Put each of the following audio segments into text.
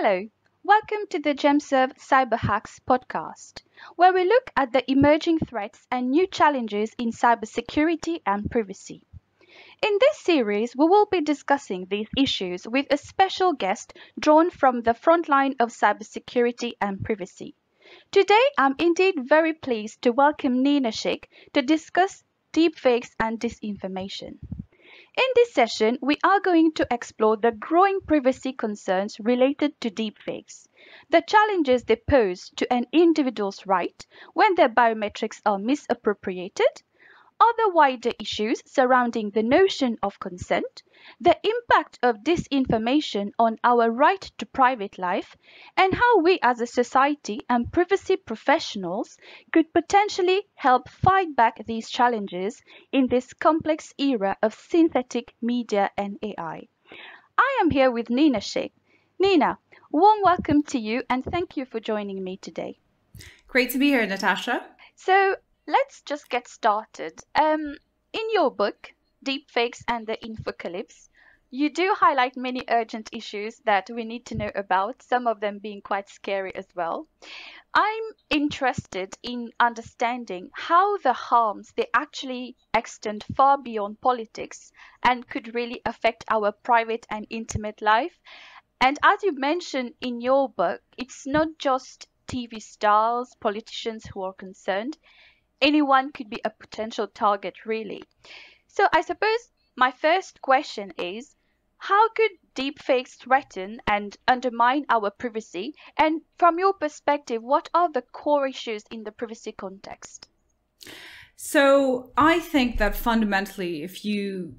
Hello, welcome to the GemServe Cyber Hacks podcast, where we look at the emerging threats and new challenges in cybersecurity and privacy. In this series, we will be discussing these issues with a special guest drawn from the front line of cybersecurity and privacy. Today, I'm indeed very pleased to welcome Nina Sheikh to discuss deepfakes and disinformation. In this session, we are going to explore the growing privacy concerns related to deepfakes, the challenges they pose to an individual's right when their biometrics are misappropriated, other wider issues surrounding the notion of consent, the impact of disinformation on our right to private life, and how we as a society and privacy professionals could potentially help fight back these challenges in this complex era of synthetic media and AI. I am here with Nina Sheikh. Nina, warm welcome to you and thank you for joining me today. Great to be here, Natasha. So, let's just get started. In your book, Deepfakes and the Infocalypse, you do highlight many urgent issues that we need to know about, some of them being quite scary as well. I'm interested in understanding how the harms they actually extend far beyond politics and could really affect our private and intimate life. And as you mentioned in your book, it's not just TV stars, politicians who are concerned. Anyone could be a potential target, really. So I suppose my first question is, how could deepfakes threaten and undermine our privacy? And from your perspective, what are the core issues in the privacy context? So I think that fundamentally, if you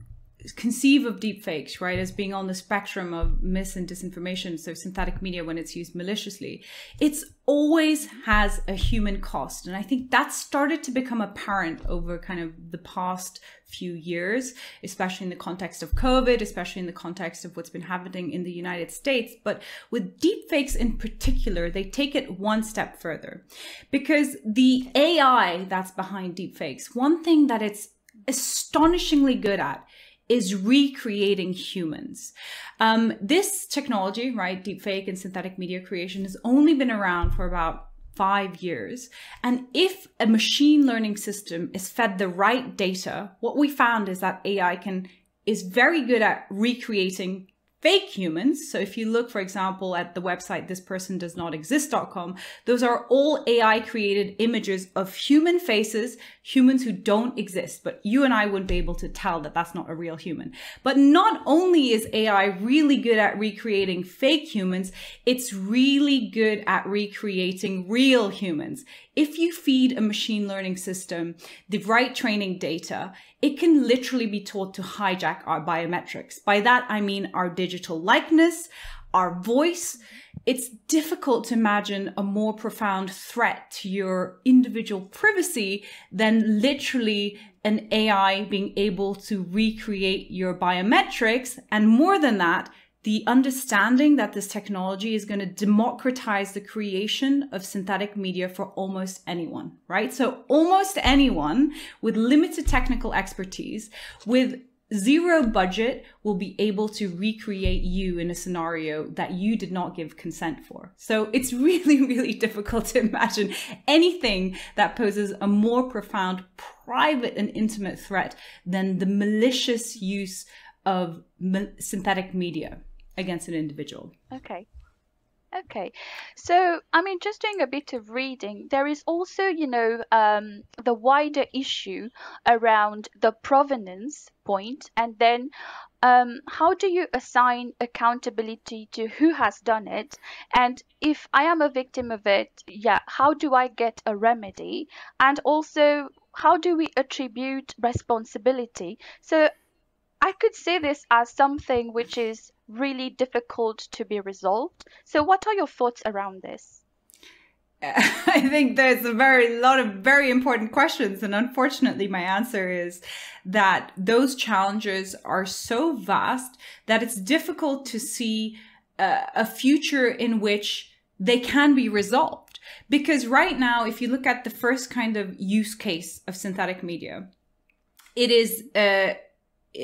conceive of deepfakes, right, as being on the spectrum of mis and disinformation, so synthetic media when it's used maliciously, it's always has a human cost. And I think that started to become apparent over kind of the past few years, especially in the context of COVID, especially in the context of what's been happening in the United States. But with deepfakes in particular, they take it one step further, because the AI that's behind deepfakes, one thing that it's astonishingly good at is recreating humans. This technology, right, deepfake and synthetic media creation, has only been around for about 5 years. And if a machine learning system is fed the right data, what we found is that AI is very good at recreating fake humans. So if you look, for example, at the website thispersondoesnotexist.com, those are all AI created images of human faces, humans who don't exist. But you and I wouldn't be able to tell that that's not a real human. But not only is AI really good at recreating fake humans, it's really good at recreating real humans. If you feed a machine learning system the right training data, it can literally be taught to hijack our biometrics. By that, I mean our digital likeness, our voice. It's difficult to imagine a more profound threat to your individual privacy than literally an AI being able to recreate your biometrics. And more than that, the understanding that this technology is going to democratize the creation of synthetic media for almost anyone, right? So almost anyone with limited technical expertise, with zero budget, will be able to recreate you in a scenario that you did not give consent for. So it's really, really difficult to imagine anything that poses a more profound, private and intimate threat than the malicious use of synthetic media against an individual. Okay. So, I mean, just doing a bit of reading, there is also, the wider issue around the provenance point, and then how do you assign accountability to who has done it? And if I am a victim of it, how do I get a remedy? And also, how do we attribute responsibility? So I could say this as something which is really difficult to be resolved. So what are your thoughts around this? I think there's a lot of very important questions. And unfortunately, my answer is that those challenges are so vast that it's difficult to see a future in which they can be resolved. Because right now, if you look at the first kind of use case of synthetic media, it is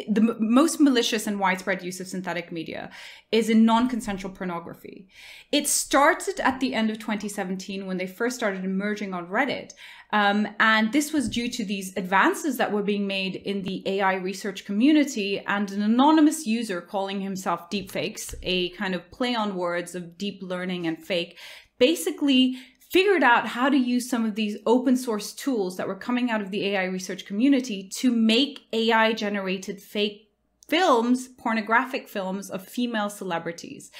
the most malicious and widespread use of synthetic media is in non-consensual pornography. It started at the end of 2017 when they first started emerging on Reddit. And this was due to these advances that were being made in the AI research community, and an anonymous user calling himself Deepfakes, a kind of play on words of deep learning and fake, basically figured out how to use some of these open source tools that were coming out of the AI research community to make AI generated fake films, pornographic films of female celebrities.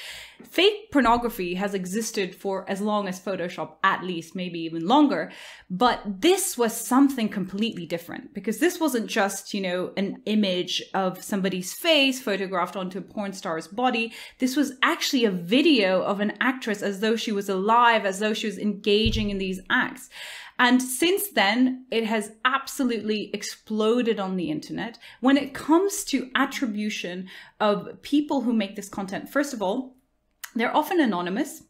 Fake pornography has existed for as long as Photoshop, at least, maybe even longer. But this was something completely different, because this wasn't just, you know, an image of somebody's face photographed onto a porn star's body. This was actually a video of an actress as though she was alive, as though she was engaging in these acts. And since then, it has absolutely exploded on the internet. When it comes to attribution of people who make this content, first of all, they're often anonymous.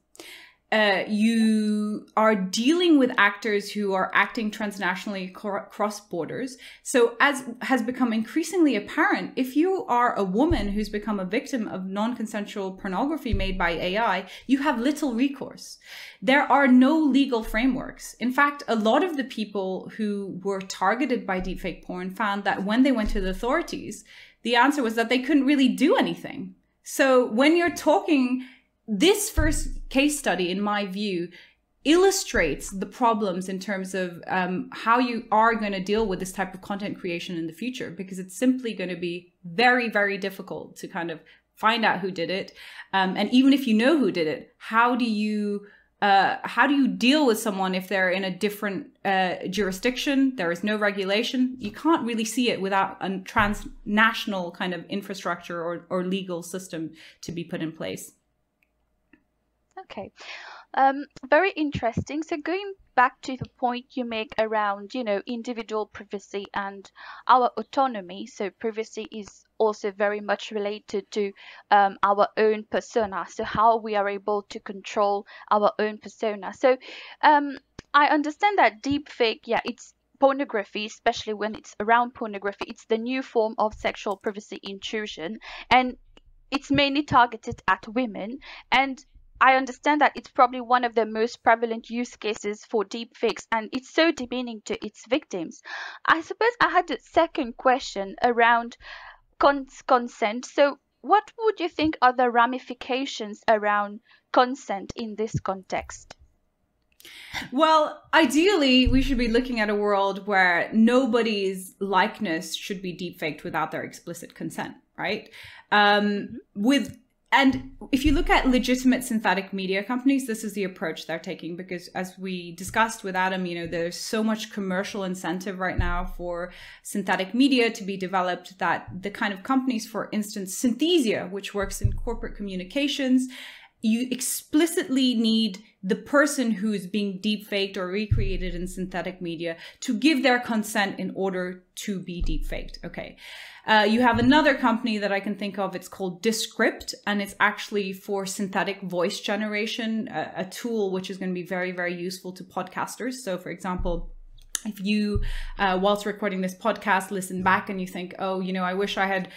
You are dealing with actors who are acting transnationally across borders. So as has become increasingly apparent, if you are a woman who's become a victim of non-consensual pornography made by AI, you have little recourse. There are no legal frameworks. In fact, a lot of the people who were targeted by deepfake porn found that when they went to the authorities, the answer was that they couldn't really do anything. So when you're talking, this first case study, in my view, illustrates the problems in terms of how you are going to deal with this type of content creation in the future, because it's simply going to be very, very difficult to kind of find out who did it. And even if you know who did it, how do you deal with someone if they're in a different jurisdiction? There is no regulation. You can't really see it without a transnational kind of infrastructure or legal system to be put in place. Okay, very interesting. So going back to the point you make around, you know, individual privacy and our autonomy. So privacy is also very much related to our own persona. So how we are able to control our own persona. So I understand that deepfake, yeah, it's pornography, especially when it's around pornography. It's the new form of sexual privacy intrusion, and it's mainly targeted at women. And I understand that it's probably one of the most prevalent use cases for deepfakes, and it's so demeaning to its victims. I suppose I had a second question around consent. So what would you think are the ramifications around consent in this context? Well, ideally, we should be looking at a world where nobody's likeness should be deepfaked without their explicit consent, right? And if you look at legitimate synthetic media companies, this is the approach they're taking, because as we discussed with Adam, you know, there's so much commercial incentive right now for synthetic media to be developed that the kind of companies, for instance, Synthesia, which works in corporate communications, you explicitly need the person who's being deepfaked or recreated in synthetic media to give their consent in order to be deepfaked. Okay. You have another company that I can think of. It's called Descript, and it's actually for synthetic voice generation, a tool which is going to be very, very useful to podcasters. So, for example, if you, whilst recording this podcast, listen back and you think, oh, you know, I wish I had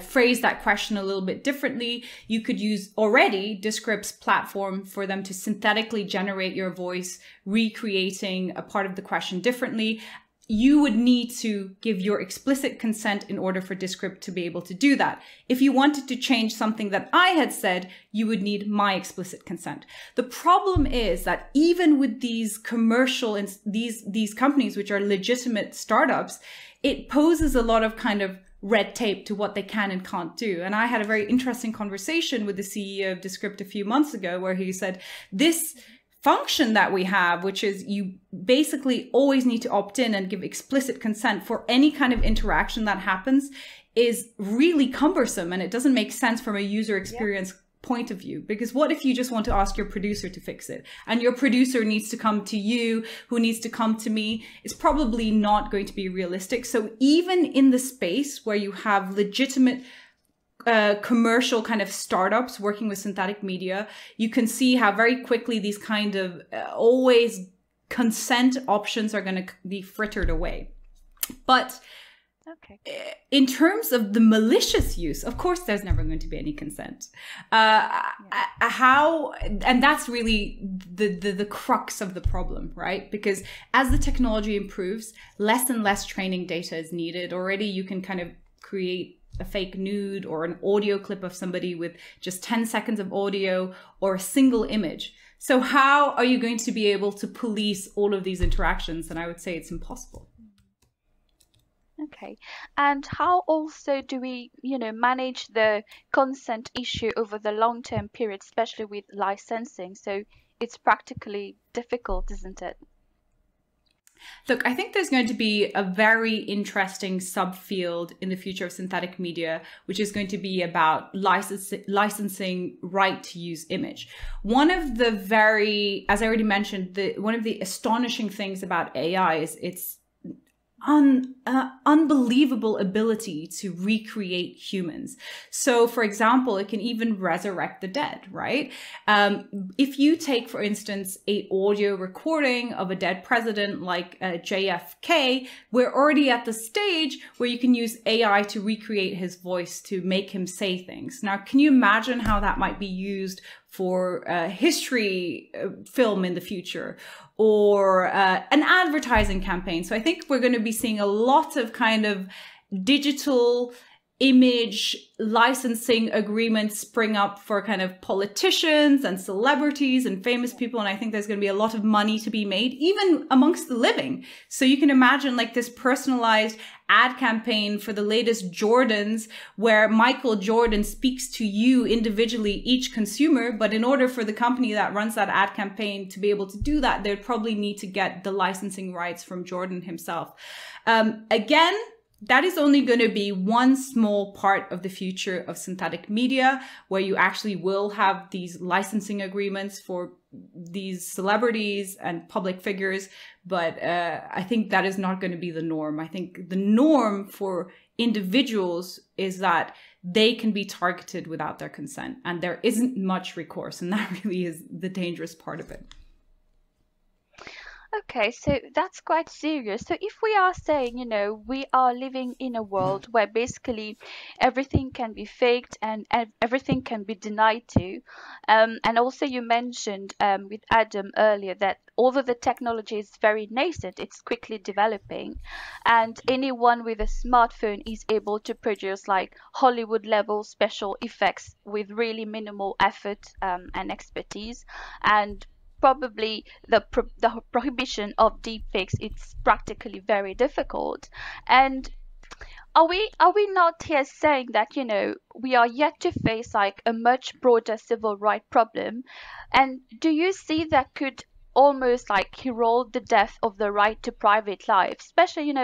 phrased that question a little bit differently, you could use already Descript's platform for them to synthetically generate your voice, recreating a part of the question differently. You would need to give your explicit consent in order for Descript to be able to do that. If you wanted to change something that I had said, you would need my explicit consent. The problem is that even with these commercial and these companies, which are legitimate startups, it poses a lot of kind of red tape to what they can and can't do. And I had a very interesting conversation with the CEO of Descript a few months ago, where he said, this function that we have, which is you basically always need to opt in and give explicit consent for any kind of interaction that happens, is really cumbersome, and it doesn't make sense from a user experience point of view. Because what if you just want to ask your producer to fix it, and your producer needs to come to you, who needs to come to me? It's probably not going to be realistic. So even in the space where you have legitimate commercial kind of startups working with synthetic media, you can see how very quickly these kind of always consent options are going to be frittered away. But Okay. In terms of the malicious use, of course, there's never going to be any consent. How, and that's really the crux of the problem, right? Because as the technology improves, less and less training data is needed. Already, you can kind of create a fake nude or an audio clip of somebody with just 10 seconds of audio or a single image. So how are you going to be able to police all of these interactions? And I would say it's impossible. Okay. And how also do we, manage the consent issue over the long-term period, especially with licensing? So it's practically difficult, isn't it? Look, I think there's going to be a very interesting subfield in the future of synthetic media, which is going to be about licensing right to use image. One of the as I already mentioned, one of the astonishing things about AI is its unbelievable ability to recreate humans. So, for example, it can even resurrect the dead, right? If you take, for instance, an audio recording of a dead president like JFK, we're already at the stage where you can use AI to recreate his voice to make him say things. Now, can you imagine how that might be used for history film in the future, or an advertising campaign? So I think we're going to be seeing a lot of kind of digital image licensing agreements spring up for kind of politicians and celebrities and famous people. And I think there's going to be a lot of money to be made, even amongst the living. So you can imagine like this personalized ad campaign for the latest Jordans, where Michael Jordan speaks to you individually, each consumer. But in order for the company that runs that ad campaign to be able to do that, they'd probably need to get the licensing rights from Jordan himself. Again, that is only going to be one small part of the future of synthetic media, where you actually will have these licensing agreements for these celebrities and public figures. But I think that is not going to be the norm. I think the norm for individuals is that they can be targeted without their consent, and there isn't much recourse. And that really is the dangerous part of it. Okay, so that's quite serious. So if we are saying, we are living in a world where basically everything can be faked and everything can be denied to, and also you mentioned with Adam earlier that although the technology is very nascent, it's quickly developing, and anyone with a smartphone is able to produce like Hollywood level special effects with really minimal effort and expertise, and probably the prohibition of deepfakes, it's practically very difficult. And are we not here saying that we are yet to face like a much broader civil right problem? And do you see that could almost like herald the death of the right to private life, especially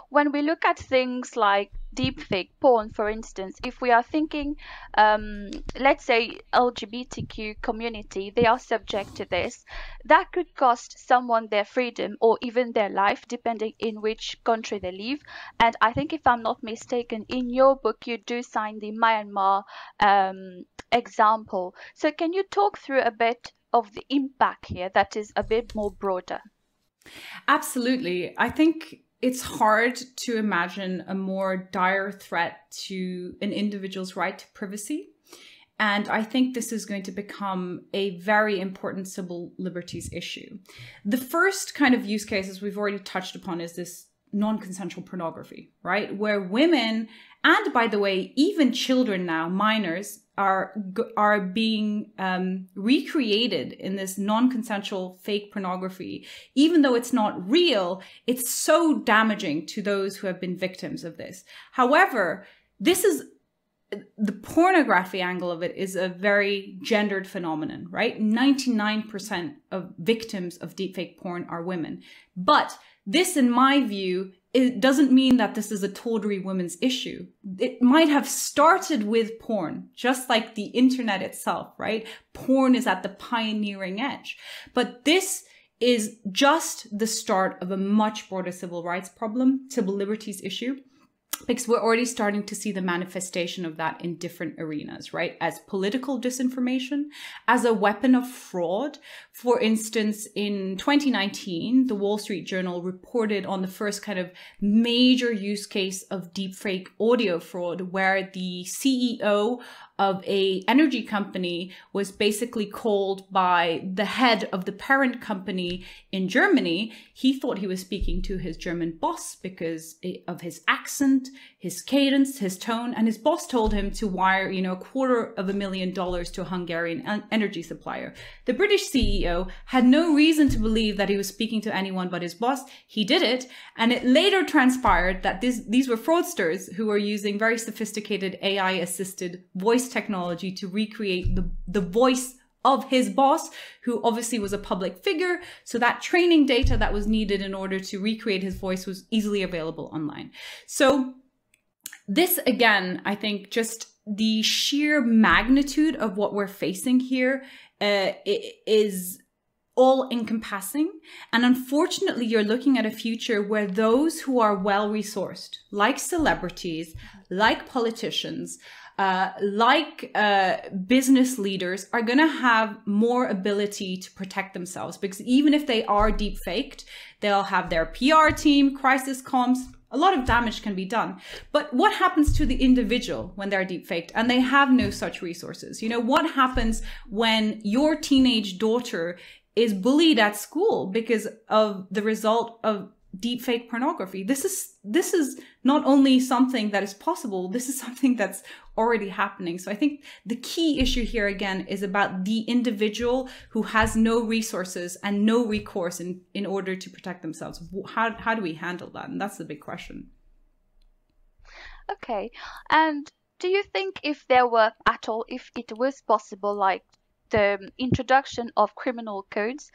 when we look at things like deepfake porn, for instance? If we are thinking, let's say LGBTQ community, they are subject to this, that could cost someone their freedom or even their life, depending in which country they live. And I think, if I'm not mistaken, in your book you do sign the Myanmar example. So can you talk through a bit of the impact here that is a bit more broader? Absolutely. I think it's hard to imagine a more dire threat to an individual's right to privacy. And I think this is going to become a very important civil liberties issue. The first kind of use cases we've already touched upon is this non-consensual pornography, right? Where women, and by the way, even children now, minors, are being recreated in this non-consensual fake pornography. Even though it's not real, it's so damaging to those who have been victims of this. However, the pornography angle of it is a very gendered phenomenon, right? 99% of victims of deepfake porn are women. But this, in my view, it doesn't mean that this is a tawdry women's issue. It might have started with porn, just like the internet itself, right? Porn is at the pioneering edge. But this is just the start of a much broader civil rights problem, civil liberties issue. because we're already starting to see the manifestation of that in different arenas, right? As political disinformation, as a weapon of fraud. For instance, in 2019, the Wall Street Journal reported on the first kind of major use case of deepfake audio fraud, where the CEO of a energy company was basically called by the head of the parent company in Germany. He thought he was speaking to his German boss because of his accent, his cadence, his tone, and his boss told him to wire, $250,000 to a Hungarian energy supplier. The British CEO had no reason to believe that he was speaking to anyone but his boss. He did it, and it later transpired that these were fraudsters who were using very sophisticated AI-assisted voice technology to recreate the voice of his boss, who obviously was a public figure. So that training data that was needed in order to recreate his voice was easily available online. So this, again, I think just the sheer magnitude of what we're facing here is all encompassing. And unfortunately, you're looking at a future where those who are well resourced, like celebrities, like politicians, like business leaders, are going to have more ability to protect themselves, because even if they are deep faked, they'll have their PR team, crisis comms. A lot of damage can be done. But what happens to the individual when they're deep faked and they have no such resources? What happens when your teenage daughter is bullied at school because of the result of deepfake pornography? This is not only something that is possible, this is something that's already happening. So I think the key issue here again is about the individual who has no resources and no recourse in order to protect themselves. How do we handle that? And that's the big question. Okay. And do you think if it was possible, like the introduction of criminal codes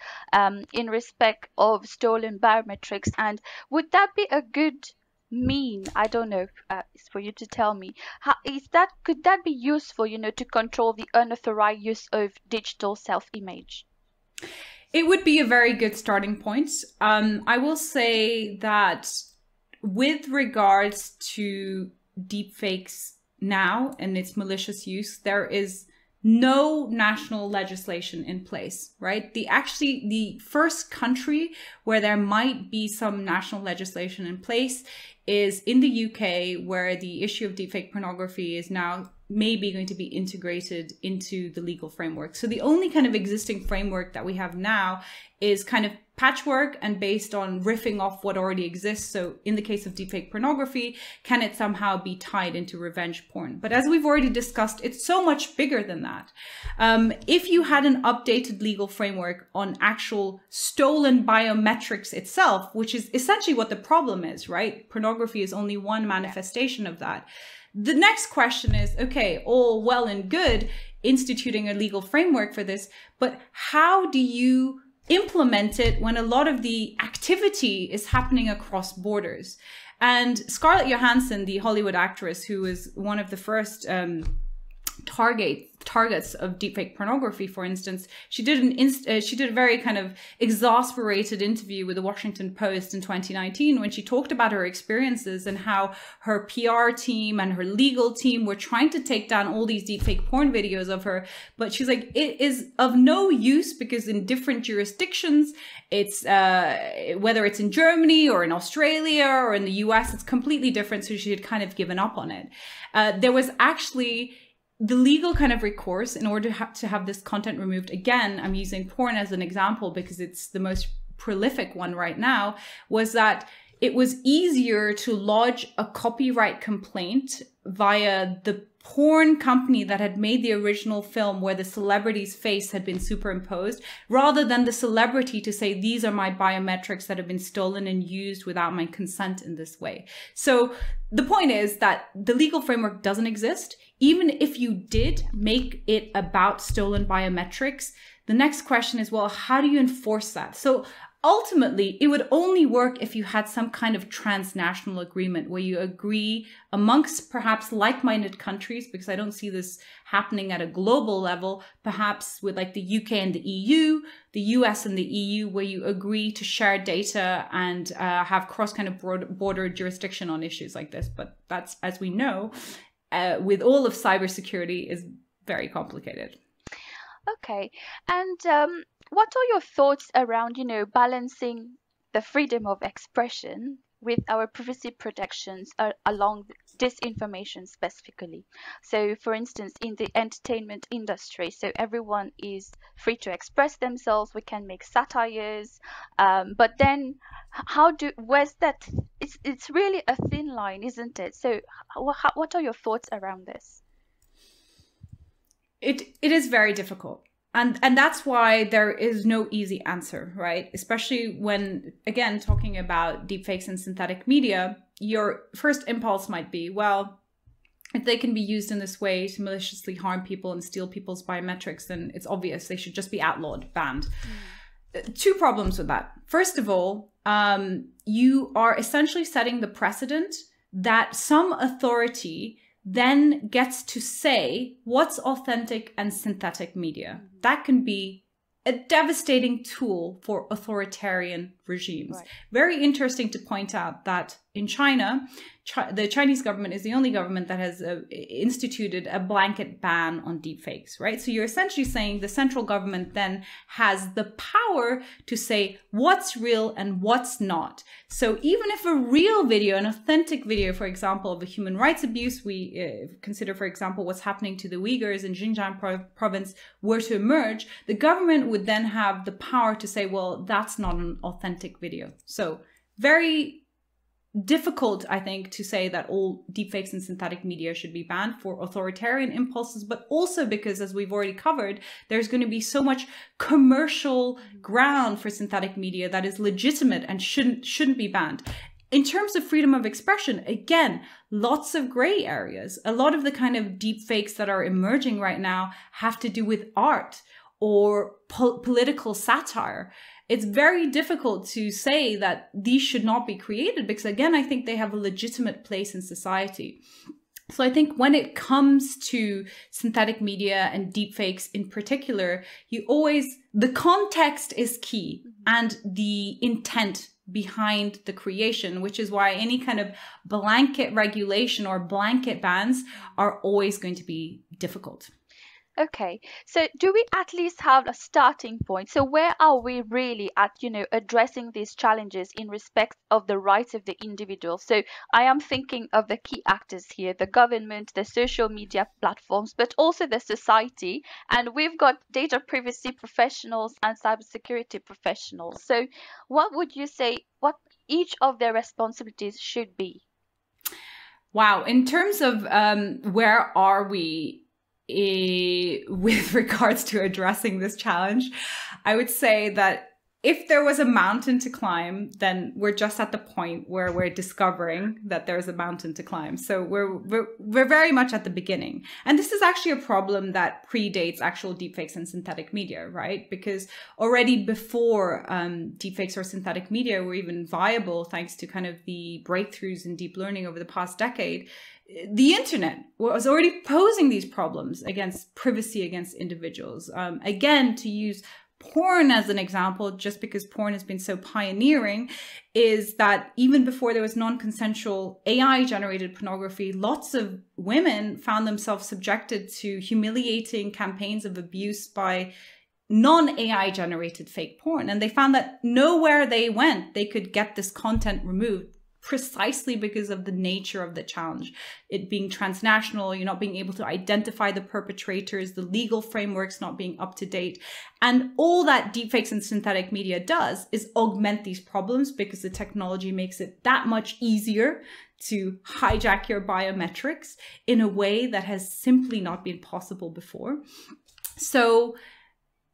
in respect of stolen biometrics, and would that be a good I don't know, it's for you to tell me, could that be useful, to control the unauthorized use of digital self-image? It would be a very good starting point. I will say that with regards to deepfakes now and its malicious use, there is no national legislation in place, right? The first country where there might be some national legislation in place is in the UK, where the issue of deepfake pornography is now maybe going to be integrated into the legal framework. So the only kind of existing framework that we have now is kind of patchwork and based on riffing off what already exists. So in the case of deepfake pornography, can it somehow be tied into revenge porn? But as we've already discussed, it's so much bigger than that. If you had an updated legal framework on actual stolen biometrics itself, which is essentially what the problem is, right? Pornography is only one manifestation of that. The next question is, okay, all well and good instituting a legal framework for this, but how do you implement it when a lot of the activity is happening across borders? And Scarlett Johansson, the Hollywood actress who was one of the first targets of deepfake pornography, for instance, she did a very kind of exasperated interview with the Washington Post in 2019 when she talked about her experiences and how her PR team and her legal team were trying to take down all these deepfake porn videos of her. But she's like, it is of no use because in different jurisdictions, it's whether it's in Germany or in Australia or in the US, it's completely different. So she had kind of given up on it. There was actually the legal kind of recourse in order to have this content removed. Again, I'm using porn as an example because it's the most prolific one right now, was that it was easier to lodge a copyright complaint via the porn company that had made the original film where the celebrity's face had been superimposed, rather than the celebrity to say, these are my biometrics that have been stolen and used without my consent in this way. So the point is that the legal framework doesn't exist. Even if you did make it about stolen biometrics, the next question is, well, how do you enforce that? So ultimately, it would only work if you had some kind of transnational agreement where you agree amongst perhaps like-minded countries, because I don't see this happening at a global level, perhaps with like the UK and the EU, the US and the EU, where you agree to share data and have cross kind of border jurisdiction on issues like this. But that's, as we know, with all of cybersecurity, is very complicated. Okay. And what are your thoughts around, balancing the freedom of expression with our privacy protections along disinformation specifically? So, for instance, in the entertainment industry, so everyone is free to express themselves. We can make satires, but then where's that? It's really a thin line, isn't it? So, what are your thoughts around this? It is very difficult. And that's why there is no easy answer, right? Especially when, again, talking about deepfakes and synthetic media, your first impulse might be, well, if they can be used in this way to maliciously harm people and steal people's biometrics, then it's obvious they should just be outlawed, banned. Two problems with that. First of all, you are essentially setting the precedent that some authority then gets to say what's authentic and synthetic media. That can be a devastating tool for authoritarian regimes. Right. Very interesting to point out that in China, the Chinese government is the only government that has instituted a blanket ban on deepfakes, right? So you're essentially saying the central government then has the power to say what's real and what's not. So even if a real video, an authentic video, for example, of a human rights abuse, we consider, for example, what's happening to the Uyghurs in Xinjiang province, were to emerge, the government would then have the power to say, well, that's not an authentic video. So very difficult, I think, to say that all deepfakes and synthetic media should be banned for authoritarian impulses, but also because, as we've already covered, there's going to be so much commercial ground for synthetic media that is legitimate and shouldn't be banned. In terms of freedom of expression, again, lots of gray areas. A lot of the kind of deepfakes that are emerging right now have to do with art or political satire. It's very difficult to say that these should not be created because, again, I think they have a legitimate place in society. So I think when it comes to synthetic media and deepfakes in particular, the context is key and the intent behind the creation, which is why any kind of blanket regulation or blanket bans are always going to be difficult. Okay, so do we at least have a starting point? So where are we really at, addressing these challenges in respect of the rights of the individual? So I am thinking of the key actors here, the government, the social media platforms, but also the society. And we've got data privacy professionals and cybersecurity professionals. So what would you say, what each of their responsibilities should be? Wow, in terms of where are we with regards to addressing this challenge, I would say that if there was a mountain to climb, then we're just at the point where we're discovering that there's a mountain to climb. So we're very much at the beginning. And this is actually a problem that predates actual deepfakes and synthetic media, right? Because already before deepfakes or synthetic media were even viable, thanks to kind of the breakthroughs in deep learning over the past decade, the internet was already posing these problems against privacy, against individuals. Again, to use porn as an example, just because porn has been so pioneering, is that even before there was non-consensual AI-generated pornography, lots of women found themselves subjected to humiliating campaigns of abuse by non-AI generated fake porn. And they found that nowhere they went, they could get this content removed, precisely because of the nature of the challenge. It being transnational, you're not being able to identify the perpetrators, the legal frameworks not being up to date. And all that deepfakes and synthetic media does is augment these problems because the technology makes it that much easier to hijack your biometrics in a way that has simply not been possible before. So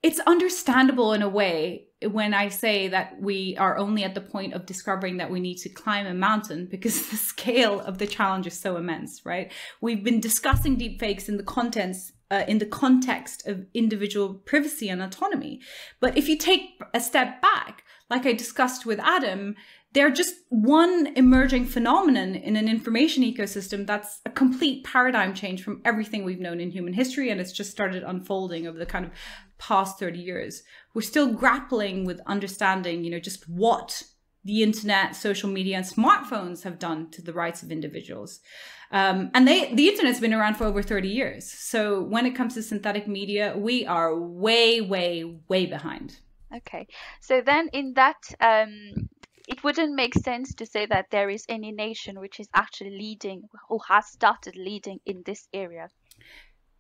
it's understandable in a way when I say that we are only at the point of discovering that we need to climb a mountain because the scale of the challenge is so immense, right? We've been discussing deepfakes in the context of individual privacy and autonomy. But if you take a step back, like I discussed with Adam, they're just one emerging phenomenon in an information ecosystem that's a complete paradigm change from everything we've known in human history. And it's just started unfolding over the kind of past 30 years. We're still grappling with understanding, just what the internet, social media, and smartphones have done to the rights of individuals. And the internet's been around for over 30 years. So when it comes to synthetic media, we are way, way, way behind. Okay. So then in that, it wouldn't make sense to say that there is any nation which is actually leading or has started leading in this area.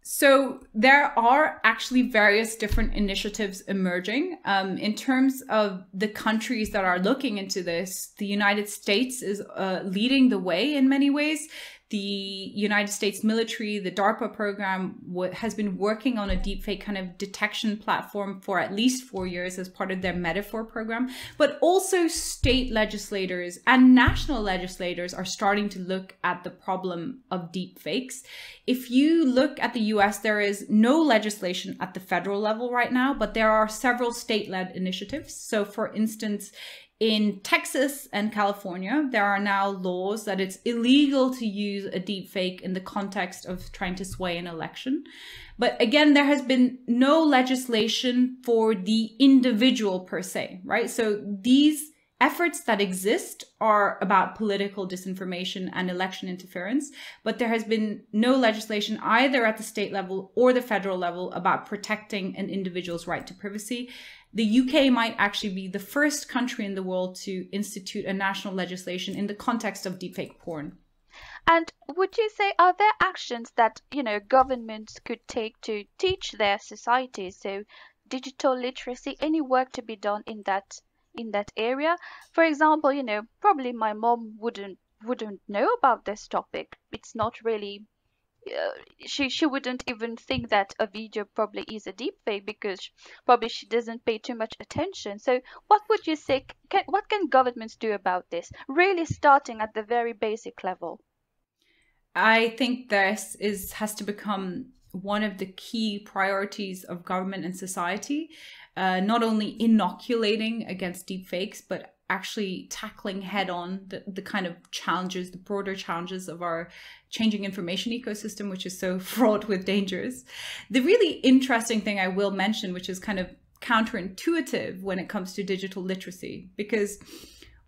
So there are actually various different initiatives emerging. In terms of the countries that are looking into this, the United States is leading the way in many ways. The United States military, the DARPA program, has been working on a deepfake kind of detection platform for at least 4 years as part of their Metaphor program. But also state legislators and national legislators are starting to look at the problem of deepfakes. If you look at the US, there is no legislation at the federal level right now, but there are several state-led initiatives. So for instance, in Texas and California, there are now laws that it's illegal to use a deepfake in the context of trying to sway an election. But again, there has been no legislation for the individual per se, right? So these efforts that exist are about political disinformation and election interference, but there has been no legislation either at the state level or the federal level about protecting an individual's right to privacy. The UK might actually be the first country in the world to institute a national legislation in the context of deepfake porn. And would you say, are there actions that, governments could take to teach their societies? So digital literacy, any work to be done in that area? For example, probably my mom wouldn't know about this topic. It's not really she wouldn't even think that a video probably is a deepfake because probably she doesn't pay too much attention. So what would you say, what can governments do about this, really starting at the very basic level? I think this has to become one of the key priorities of government and society, not only inoculating against deepfakes, but actually tackling head on the kind of challenges, the broader challenges of our changing information ecosystem, which is so fraught with dangers. The really interesting thing I will mention, which is kind of counterintuitive when it comes to digital literacy, because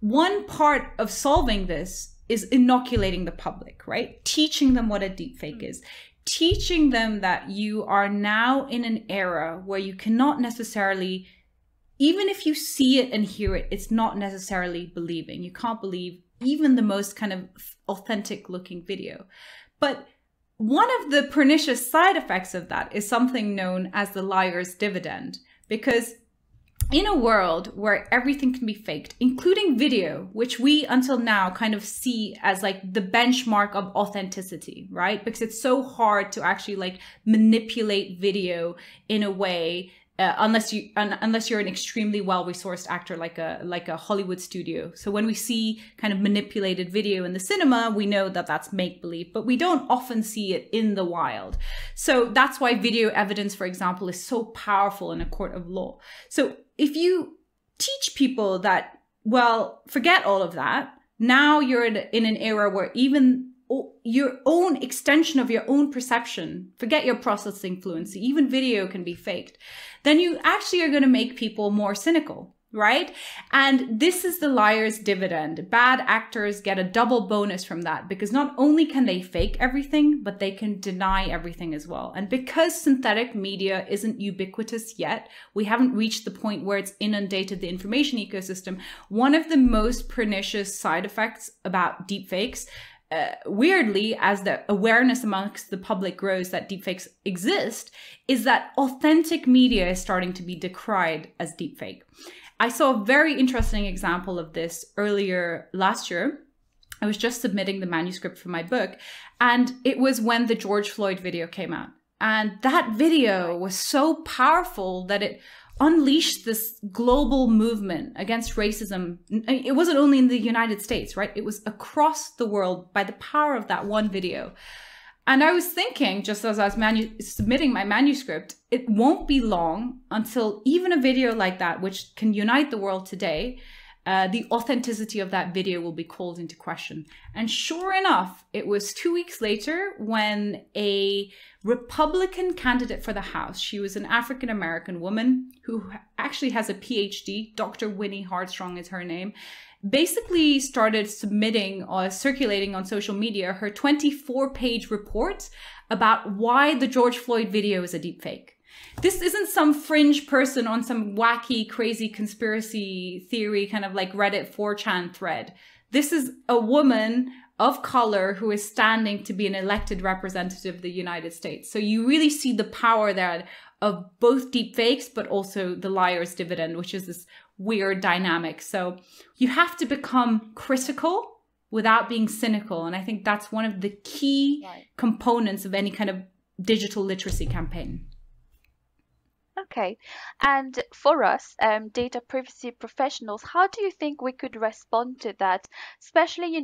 one part of solving this is inoculating the public, right? Teaching them what a deepfake is. Teaching them that you are now in an era where you cannot necessarily, even if you see it and hear it, it's not necessarily believing. You can't believe even the most kind of authentic looking video. But one of the pernicious side effects of that is something known as the liar's dividend. Because in a world where everything can be faked, including video, which we until now kind of see as like the benchmark of authenticity, right? Because it's so hard to actually like manipulate video in a way unless you're an extremely well-resourced actor like a Hollywood studio. So when we see kind of manipulated video in the cinema, we know that that's make-believe, but we don't often see it in the wild. So that's why video evidence, for example, is so powerful in a court of law. So if you teach people that, well, forget all of that, now you're in an era where even your own extension of your own perception, forget your processing fluency, even video can be faked, then you actually are going to make people more cynical, right? And this is the liar's dividend. Bad actors get a double bonus from that because not only can they fake everything, but they can deny everything as well. And because synthetic media isn't ubiquitous yet, we haven't reached the point where it's inundated the information ecosystem. One of the most pernicious side effects about deepfakes, weirdly, as the awareness amongst the public grows that deepfakes exist, is that authentic media is starting to be decried as deepfake. I saw a very interesting example of this earlier last year. I was just submitting the manuscript for my book, and it was when the George Floyd video came out. And that video was so powerful that it unleashed this global movement against racism. It wasn't only in the United States, right? It was across the world by the power of that one video. And I was thinking, just as I was submitting my manuscript, it won't be long until even a video like that, which can unite the world today, the authenticity of that video will be called into question. And sure enough, it was 2 weeks later when a Republican candidate for the House, she was an African-American woman who actually has a PhD, Dr. Winnie Hartstrong is her name. basically started submitting or circulating on social media her 24-page report about why the George Floyd video is a deepfake. This isn't some fringe person on some wacky, crazy conspiracy theory kind of like Reddit 4chan thread. This is a woman of color who is standing to be an elected representative of the United States. So you really see the power there of both deepfakes, but also the liar's dividend, which is this weird dynamic. So you have to become critical without being cynical. And I think that's one of the key components of any kind of digital literacy campaign. Okay. And for us, data privacy professionals, how do you think we could respond to that? Especially,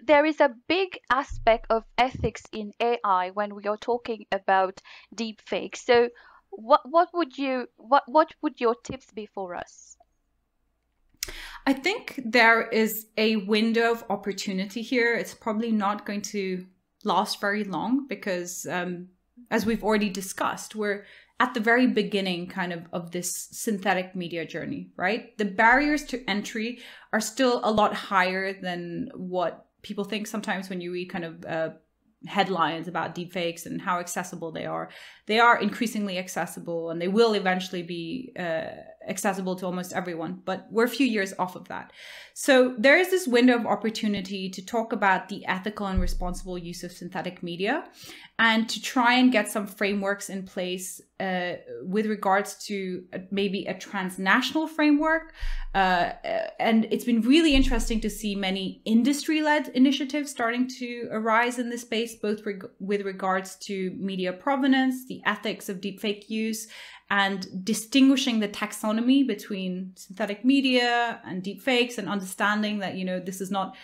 there is a big aspect of ethics in AI when we are talking about deepfakes. So what would your tips be for us? I think there is a window of opportunity here. It's probably not going to last very long because, as we've already discussed, we're at the very beginning kind of this synthetic media journey, right? The barriers to entry are still a lot higher than what people think sometimes when you read kind of headlines about deepfakes and how accessible they are. They are increasingly accessible and they will eventually be accessible to almost everyone, but we're a few years off of that. So there is this window of opportunity to talk about the ethical and responsible use of synthetic media and to try and get some frameworks in place with regards to maybe a transnational framework. And it's been really interesting to see many industry-led initiatives starting to arise in this space, both with regards to media provenance, the ethics of deepfake use, and distinguishing the taxonomy between synthetic media and deepfakes, and understanding that, this is not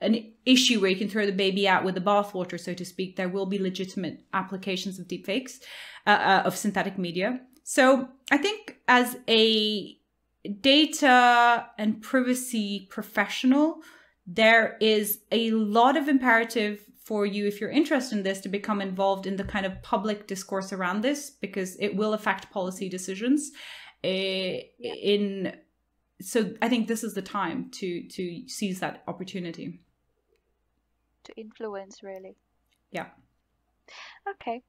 an issue where you can throw the baby out with the bathwater, so to speak. There will be legitimate applications of deepfakes, of synthetic media. So I think as a data and privacy professional, there is a lot of imperative for you, if you're interested in this, to become involved in the kind of public discourse around this, because it will affect policy decisions. So I think this is the time to seize that opportunity. To influence, really. Yeah. Okay.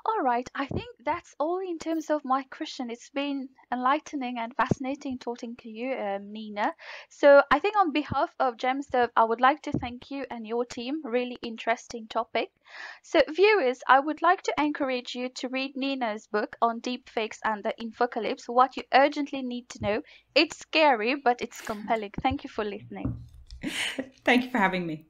All right. I think that's all in terms of my question. It's been enlightening and fascinating talking to you, Nina. So I think on behalf of GemServe, I would like to thank you and your team. Really interesting topic. So viewers, I would like to encourage you to read Nina's book on deepfakes and the infocalypse, What You Urgently Need to Know. It's scary, but it's compelling. Thank you for listening. Thank you for having me.